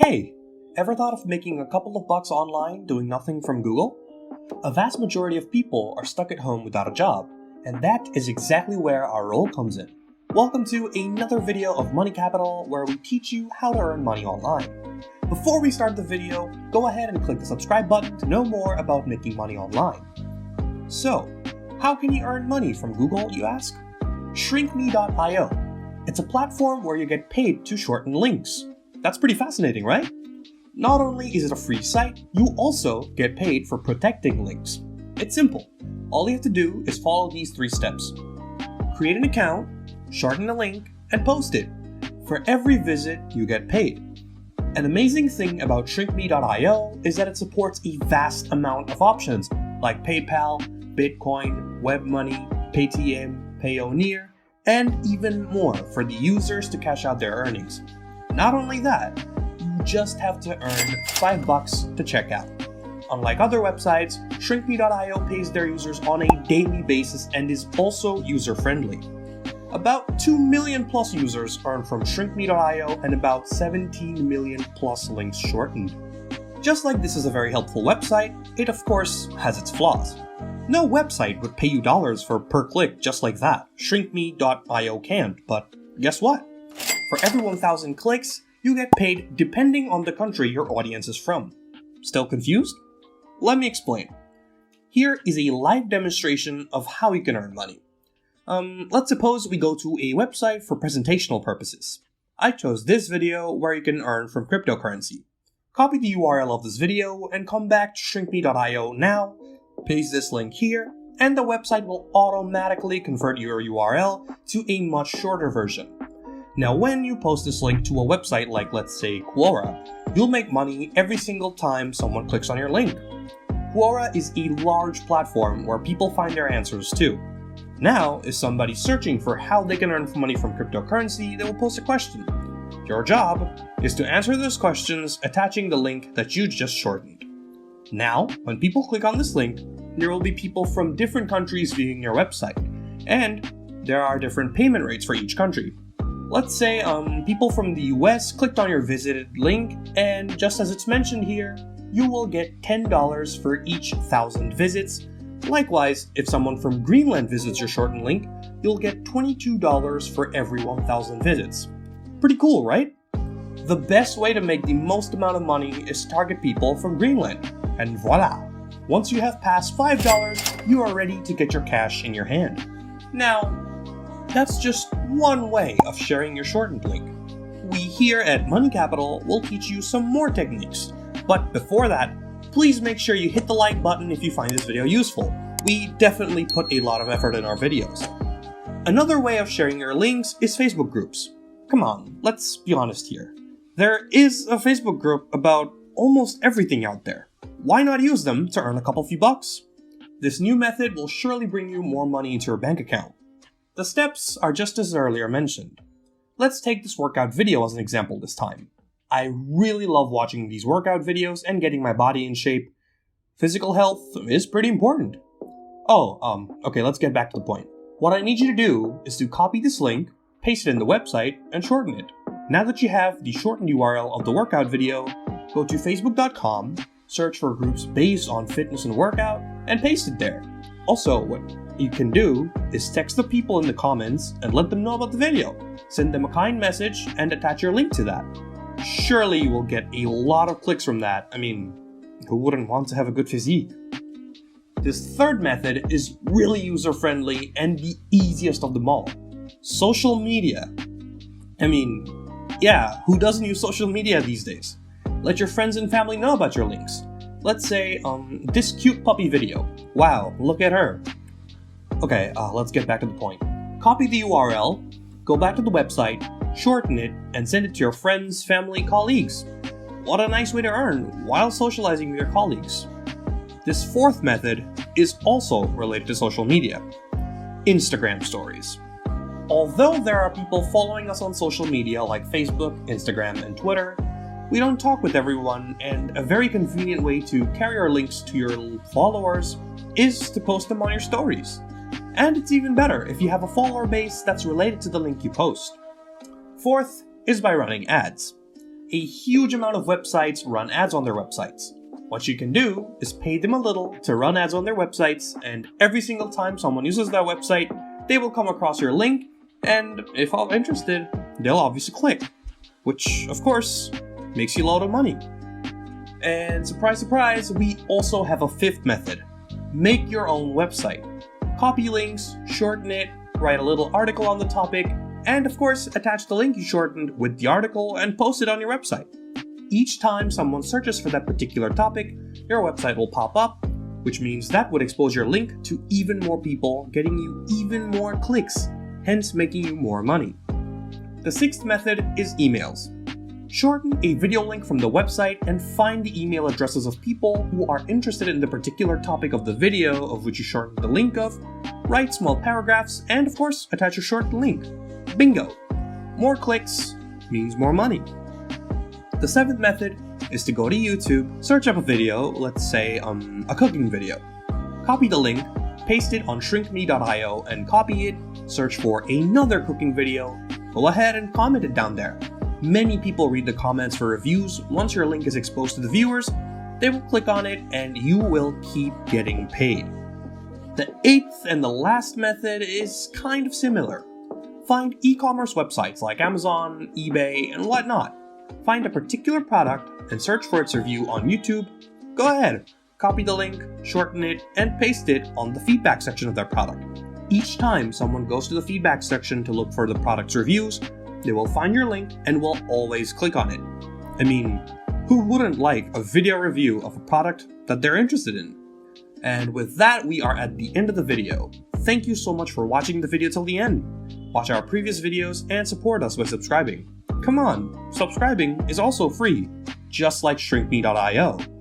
Hey, ever thought of making a couple of bucks online doing nothing from Google? A vast majority of people are stuck at home without a job, and that is exactly where our role comes in. Welcome to another video of Money Capital, where we teach you how to earn money online. Before we start the video, go ahead and click the subscribe button to know more about making money online. So, how can you earn money from Google, you ask? ShrinkMe.io. It's a platform where you get paid to shorten links. That's pretty fascinating, right? Not only is it a free site, you also get paid for protecting links. It's simple. All you have to do is follow these 3 steps. Create an account, shorten a link, and post it. For every visit, you get paid. An amazing thing about ShrinkMe.io is that it supports a vast amount of options like PayPal, Bitcoin, WebMoney, Paytm, Payout, and even more for the users to cash out their earnings. Not only that, you just have to earn $5 to check out. Unlike other websites, ShrinkMe.io pays their users on a daily basis and is also user-friendly. About 2 million plus users earn from ShrinkMe.io and about 17 million plus links shortened. Just like this is a very helpful website, it of course has its flaws. No website would pay you dollars for per click just like that. ShrinkMe.io can't, but guess what? For every 1,000 clicks, you get paid depending on the country your audience is from. Still confused? Let me explain. Here is a live demonstration of how you can earn money. Let's suppose we go to a website for presentational purposes. I chose this video where you can earn from cryptocurrency. Copy the URL of this video and come back to ShrinkMe.io now, paste this link here, and the website will automatically convert your URL to a much shorter version. Now when you post this link to a website like, let's say, Quora, you'll make money every single time someone clicks on your link. Quora is a large platform where people find their answers too. Now, if somebody's searching for how they can earn money from cryptocurrency, they will post a question. Your job is to answer those questions attaching the link that you just shortened. Now, when people click on this link, there will be people from different countries viewing your website, and there are different payment rates for each country. Let's say people from the US clicked on your visited link, and just as it's mentioned here, you will get $10 for each 1,000 visits. Likewise, if someone from Greenland visits your shortened link, you'll get $22 for every 1,000 visits. Pretty cool, right? The best way to make the most amount of money is to target people from Greenland. And voila! Once you have passed $5, you are ready to get your cash in your hand. Now, that's just one way of sharing your shortened link. We here at Money Capital will teach you some more techniques. But before that, please make sure you hit the like button if you find this video useful. We definitely put a lot of effort in our videos. Another way of sharing your links is Facebook groups. Come on, let's be honest here. There is a Facebook group about almost everything out there. Why not use them to earn a couple few bucks? This new method will surely bring you more money into your bank account. The steps are just as earlier mentioned. Let's take this workout video as an example this time. I really love watching these workout videos and getting my body in shape. Physical health is pretty important. Okay, let's get back to the point. What I need you to do is to copy this link, paste it in the website, and shorten it. Now that you have the shortened URL of the workout video, go to facebook.com, search for groups based on fitness and workout, and paste it there. Also, what you can do is text the people in the comments and let them know about the video. Send them a kind message and attach your link to that. Surely you will get a lot of clicks from that. I mean, who wouldn't want to have a good physique? This third method is really user-friendly and the easiest of them all. Social media. I mean, yeah, who doesn't use social media these days? Let your friends and family know about your links. Let's say, this cute puppy video. Wow, look at her. Okay, let's get back to the point. Copy the URL, go back to the website, shorten it, and send it to your friends, family, colleagues. What a nice way to earn while socializing with your colleagues. This fourth method is also related to social media. Instagram stories. Although there are people following us on social media like Facebook, Instagram, and Twitter, we don't talk with everyone, and a very convenient way to carry our links to your followers is to post them on your stories. And it's even better if you have a follower base that's related to the link you post. Fourth is by running ads. A huge amount of websites run ads on their websites. What you can do is pay them a little to run ads on their websites, and every single time someone uses that website, they will come across your link, and if all interested, they'll obviously click, which, of course, makes you a lot of money. And surprise, surprise, we also have a fifth method. Make your own website. Copy links, shorten it, write a little article on the topic, and of course, attach the link you shortened with the article and post it on your website. Each time someone searches for that particular topic, your website will pop up, which means that would expose your link to even more people, getting you even more clicks, hence making you more money. The sixth method is emails. Shorten a video link from the website and find the email addresses of people who are interested in the particular topic of the video of which you shortened the link of, write small paragraphs, and of course, attach a short link. Bingo! More clicks means more money. The seventh method is to go to YouTube, search up a video, let's say a cooking video. Copy the link, paste it on shrinkme.io and copy it, search for another cooking video, go ahead and comment it down there. Many people read the comments for reviews. Once your link is exposed to the viewers, they will click on it and you will keep getting paid. The eighth and the last method is kind of similar. Find e-commerce websites like Amazon, eBay, and whatnot. Find a particular product and search for its review on YouTube. Go ahead, copy the link, shorten it, and paste it on the feedback section of their product. Each time someone goes to the feedback section to look for the product's reviews, they will find your link and will always click on it. I mean, who wouldn't like a video review of a product that they're interested in? And with that, we are at the end of the video. Thank you so much for watching the video till the end. Watch our previous videos and support us by subscribing. Come on, subscribing is also free, just like shrinkme.io.